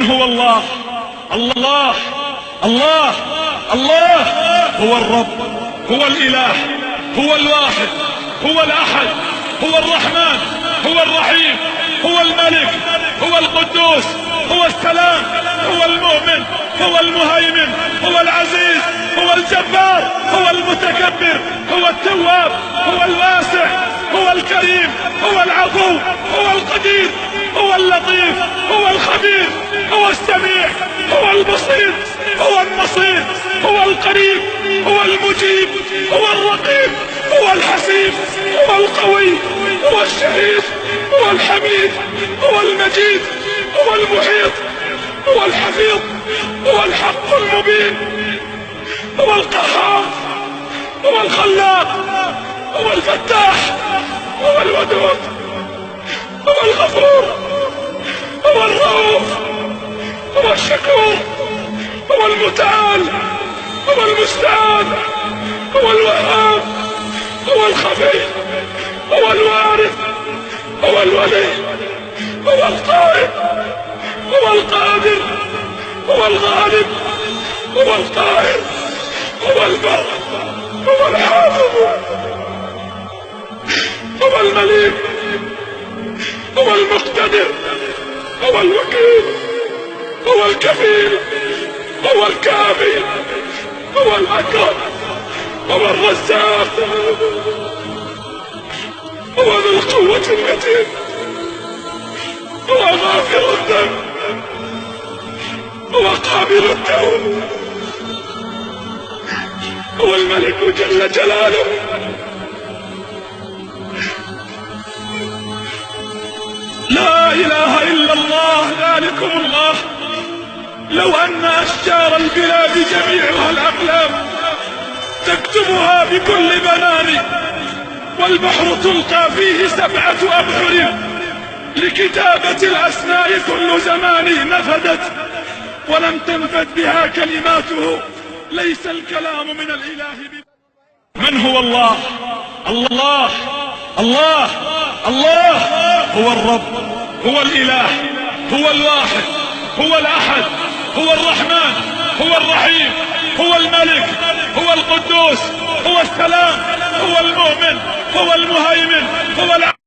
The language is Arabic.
من هو الله؟ الله الله الله هو الرب، هو الإله، هو الواحد، هو الأحد، هو الرحمن، هو الرحيم، هو الملك، هو القدوس، هو السلام، هو المؤمن، هو المهيمن، هو العزيز، هو الجبار، هو المتكبر، هو التواب، هو الواسع، هو الكريم، هو العفو، هو القدير، هو اللطيف، هو الخبير، هو السميع، هو البصير، هو النصير، هو القريب، هو المجيب، هو الرقيب، هو الحسيب، هو القوي، هو الشهيد، هو الحميد، هو المجيد، هو المحيط، هو الحفيظ، هو الحق المبين، هو القهار، هو الخلاق، هو الفتاح، هو الودود، هو الغفور، هو الرؤوف، هو الشكور، هو المتعال، هو المستعان، هو الوهاب، هو الخفي، هو الوارث، هو الولي، هو القائد، هو القادر، هو الغالب، هو القاهر، هو البر، هو الحافظ، هو المليك، هو المقتدر، هو الوكيل، هو الكفيل، هو الكافي، هو الأكرم، هو الرزاق، هو ذو القوة المتين، هو غافر الذنب، هو قابل التوب، هو الملك جل جلاله. لا إله إلا الله، ذلكم الله. لو أن أشجار البلاد جميعها الأقلام تكتبها بكل بنان، والبحر تلقى فيه 7 أبحر لكتابة الأسماء كل زمان نفدت، ولم تنفد بها كلماته، ليس الكلام من الإله من هو الله؟ الله الله الله هو الرب، هو الإله، هو الواحد، هو الأحد، هو الرحمن، هو الرحيم، هو الملك، هو القدوس، هو السلام، هو المؤمن، هو المهيمن، هو